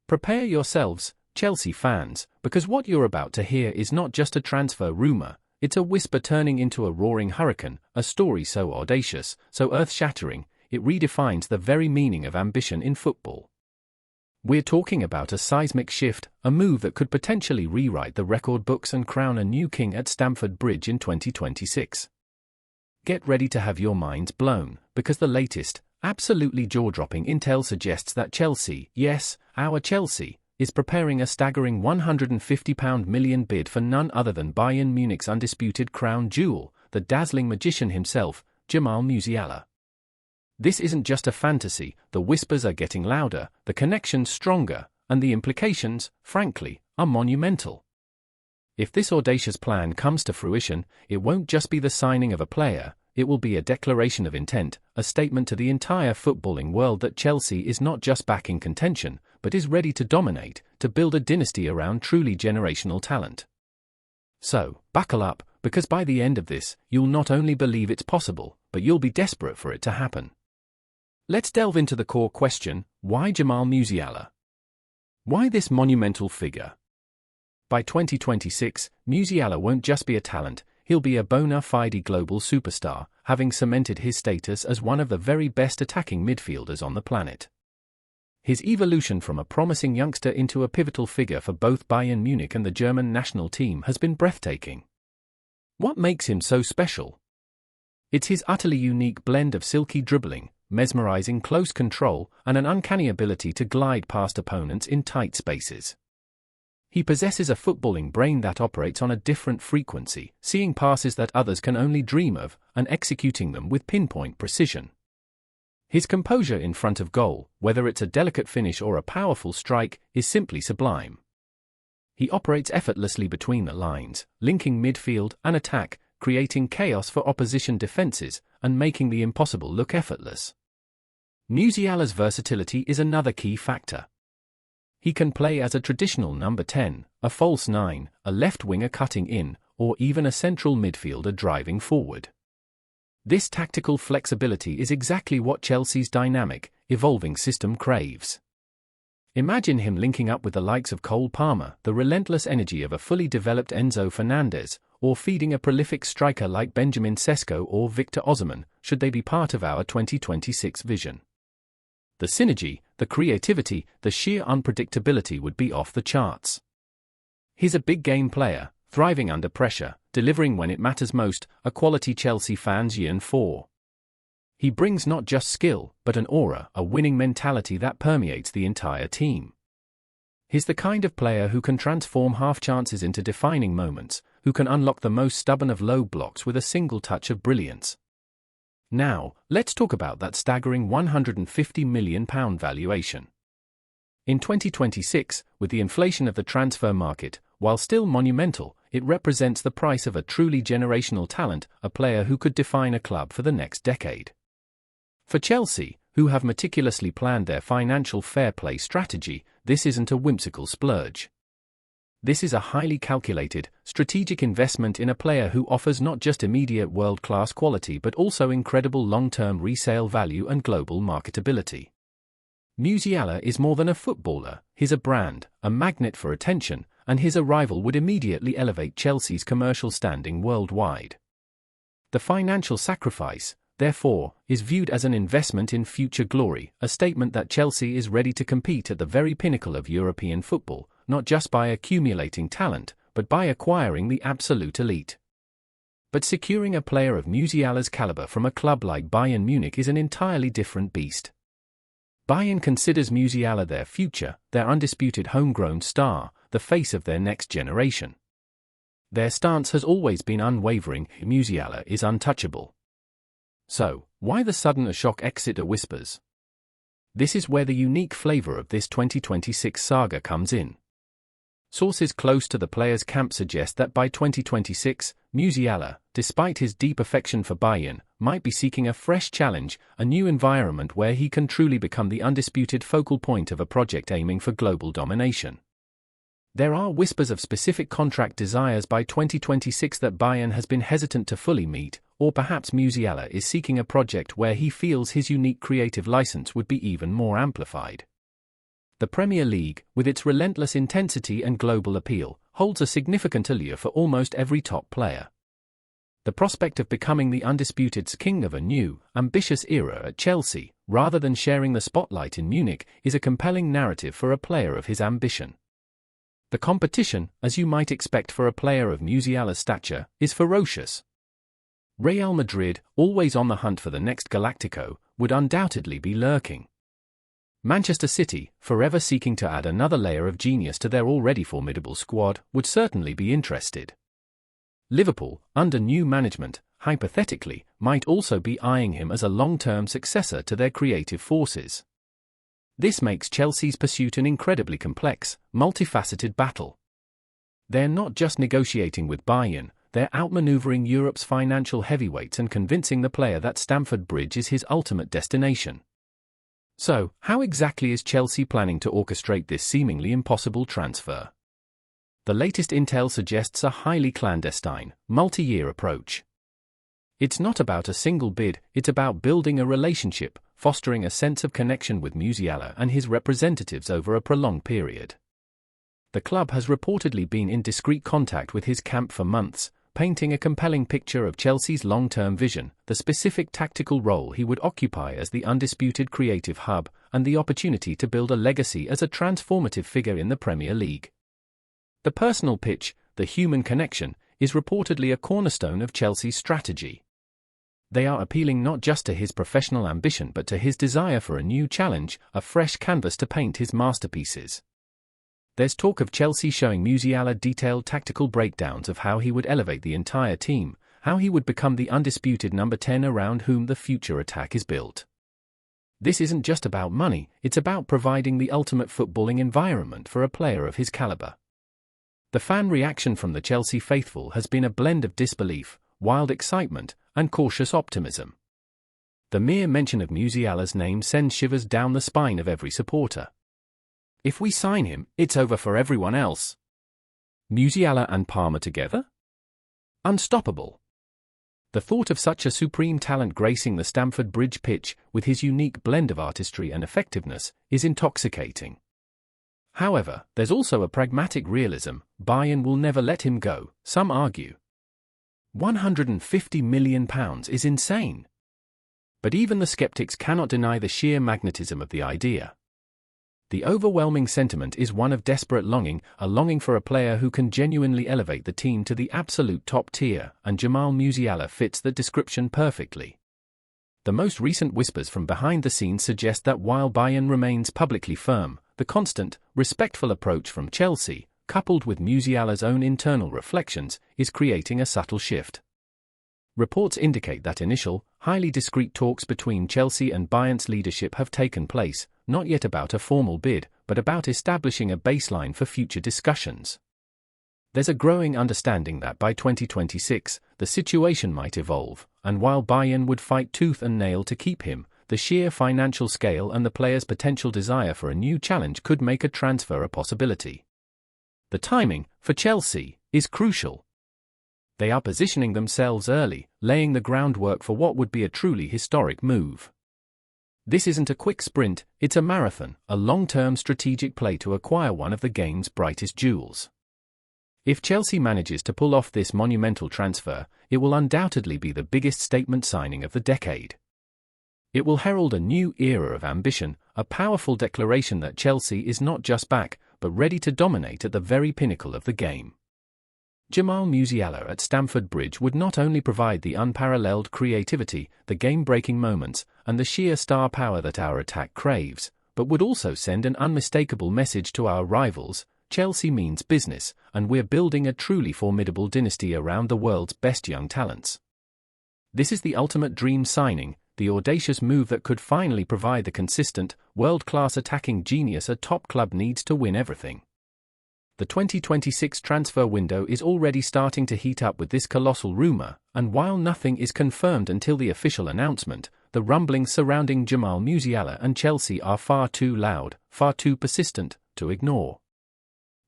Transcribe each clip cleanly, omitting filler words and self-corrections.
Prepare yourselves, Chelsea fans, because what you're about to hear is not just a transfer rumour, it's a whisper turning into a roaring hurricane, a story so audacious, so earth-shattering, it redefines the very meaning of ambition in football. We're talking about a seismic shift, a move that could potentially rewrite the record books and crown a new king at Stamford Bridge in 2026. Get ready to have your minds blown, because the latest, absolutely jaw-dropping intel suggests that Chelsea, yes, our Chelsea, is preparing a staggering £150 million bid for none other than Bayern Munich's undisputed crown jewel, the dazzling magician himself, Jamal Musiala. This isn't just a fantasy, the whispers are getting louder, the connections stronger, and the implications, frankly, are monumental. If this audacious plan comes to fruition, it won't just be the signing of a player, it will be a declaration of intent, a statement to the entire footballing world that Chelsea is not just back in contention, but is ready to dominate, to build a dynasty around truly generational talent. So, buckle up, because by the end of this, you'll not only believe it's possible, but you'll be desperate for it to happen. Let's delve into the core question: why Jamal Musiala? Why this monumental figure? By 2026, Musiala won't just be a talent, he'll be a bona fide global superstar, having cemented his status as one of the very best attacking midfielders on the planet. His evolution from a promising youngster into a pivotal figure for both Bayern Munich and the German national team has been breathtaking. What makes him so special? It's his utterly unique blend of silky dribbling, mesmerizing close control, and an uncanny ability to glide past opponents in tight spaces. He possesses a footballing brain that operates on a different frequency, seeing passes that others can only dream of, and executing them with pinpoint precision. His composure in front of goal, whether it's a delicate finish or a powerful strike, is simply sublime. He operates effortlessly between the lines, linking midfield and attack, creating chaos for opposition defenses, and making the impossible look effortless. Musiala's versatility is another key factor. He can play as a traditional number 10, a false 9, a left winger cutting in, or even a central midfielder driving forward. This tactical flexibility is exactly what Chelsea's dynamic, evolving system craves. Imagine him linking up with the likes of Cole Palmer, the relentless energy of a fully developed Enzo Fernandez, or feeding a prolific striker like Benjamin Sesko or Victor Osimhen, should they be part of our 2026 vision. The synergy, the creativity, the sheer unpredictability would be off the charts. He's a big game player, thriving under pressure, delivering when it matters most, a quality Chelsea fans yearn for. He brings not just skill, but an aura, a winning mentality that permeates the entire team. He's the kind of player who can transform half chances into defining moments, who can unlock the most stubborn of low blocks with a single touch of brilliance. Now, let's talk about that staggering £150 million valuation. In 2026, with the inflation of the transfer market, while still monumental, it represents the price of a truly generational talent, a player who could define a club for the next decade. For Chelsea, who have meticulously planned their financial fair play strategy, this isn't a whimsical splurge. This is a highly calculated, strategic investment in a player who offers not just immediate world-class quality but also incredible long-term resale value and global marketability. Musiala is more than a footballer, he's a brand, a magnet for attention, and his arrival would immediately elevate Chelsea's commercial standing worldwide. The financial sacrifice, therefore, is viewed as an investment in future glory, a statement that Chelsea is ready to compete at the very pinnacle of European football, not just by accumulating talent, but by acquiring the absolute elite. But securing a player of Musiala's caliber from a club like Bayern Munich is an entirely different beast. Bayern considers Musiala their future, their undisputed homegrown star, the face of their next generation. Their stance has always been unwavering: Musiala is untouchable. So, why the sudden shock exit whispers? This is where the unique flavor of this 2026 saga comes in. Sources close to the player's camp suggest that by 2026, Musiala, despite his deep affection for Bayern, might be seeking a fresh challenge, a new environment where he can truly become the undisputed focal point of a project aiming for global domination. There are whispers of specific contract desires by 2026 that Bayern has been hesitant to fully meet, or perhaps Musiala is seeking a project where he feels his unique creative license would be even more amplified. The Premier League, with its relentless intensity and global appeal, holds a significant allure for almost every top player. The prospect of becoming the undisputed's king of a new, ambitious era at Chelsea, rather than sharing the spotlight in Munich, is a compelling narrative for a player of his ambition. The competition, as you might expect for a player of Musiala's stature, is ferocious. Real Madrid, always on the hunt for the next Galactico, would undoubtedly be lurking. Manchester City, forever seeking to add another layer of genius to their already formidable squad, would certainly be interested. Liverpool, under new management, hypothetically, might also be eyeing him as a long-term successor to their creative forces. This makes Chelsea's pursuit an incredibly complex, multifaceted battle. They're not just negotiating with Bayern, they're outmaneuvering Europe's financial heavyweights and convincing the player that Stamford Bridge is his ultimate destination. So, how exactly is Chelsea planning to orchestrate this seemingly impossible transfer? The latest intel suggests a highly clandestine, multi-year approach. It's not about a single bid, it's about building a relationship, fostering a sense of connection with Musiala and his representatives over a prolonged period. The club has reportedly been in discreet contact with his camp for months, painting a compelling picture of Chelsea's long-term vision, the specific tactical role he would occupy as the undisputed creative hub, and the opportunity to build a legacy as a transformative figure in the Premier League. The personal pitch, the human connection, is reportedly a cornerstone of Chelsea's strategy. They are appealing not just to his professional ambition but to his desire for a new challenge, a fresh canvas to paint his masterpieces. There's talk of Chelsea showing Musiala detailed tactical breakdowns of how he would elevate the entire team, how he would become the undisputed number 10 around whom the future attack is built. This isn't just about money, it's about providing the ultimate footballing environment for a player of his caliber. The fan reaction from the Chelsea faithful has been a blend of disbelief, wild excitement, and cautious optimism. The mere mention of Musiala's name sends shivers down the spine of every supporter. If we sign him, it's over for everyone else. Musiala and Palmer together? Unstoppable. The thought of such a supreme talent gracing the Stamford Bridge pitch, with his unique blend of artistry and effectiveness, is intoxicating. However, there's also a pragmatic realism. Bayern will never let him go, some argue. £150 million is insane. But even the skeptics cannot deny the sheer magnetism of the idea. The overwhelming sentiment is one of desperate longing, a longing for a player who can genuinely elevate the team to the absolute top tier, and Jamal Musiala fits that description perfectly. The most recent whispers from behind the scenes suggest that while Bayern remains publicly firm, the constant, respectful approach from Chelsea, coupled with Musiala's own internal reflections, is creating a subtle shift. Reports indicate that initial, highly discreet talks between Chelsea and Bayern's leadership have taken place, not yet about a formal bid, but about establishing a baseline for future discussions. There's a growing understanding that by 2026, the situation might evolve, and while Bayern would fight tooth and nail to keep him, the sheer financial scale and the player's potential desire for a new challenge could make a transfer a possibility. The timing, for Chelsea, is crucial. They are positioning themselves early, laying the groundwork for what would be a truly historic move. This isn't a quick sprint, it's a marathon, a long-term strategic play to acquire one of the game's brightest jewels. If Chelsea manages to pull off this monumental transfer, it will undoubtedly be the biggest statement signing of the decade. It will herald a new era of ambition, a powerful declaration that Chelsea is not just back, but ready to dominate at the very pinnacle of the game. Jamal Musiala at Stamford Bridge would not only provide the unparalleled creativity, the game-breaking moments, and the sheer star power that our attack craves, but would also send an unmistakable message to our rivals: Chelsea means business, and we're building a truly formidable dynasty around the world's best young talents. This is the ultimate dream signing, the audacious move that could finally provide the consistent, world-class attacking genius a top club needs to win everything. The 2026 transfer window is already starting to heat up with this colossal rumour, and while nothing is confirmed until the official announcement, the rumblings surrounding Jamal Musiala and Chelsea are far too loud, far too persistent, to ignore.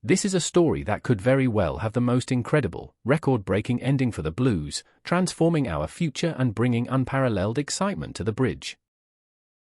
This is a story that could very well have the most incredible, record-breaking ending for the Blues, transforming our future and bringing unparalleled excitement to the Bridge.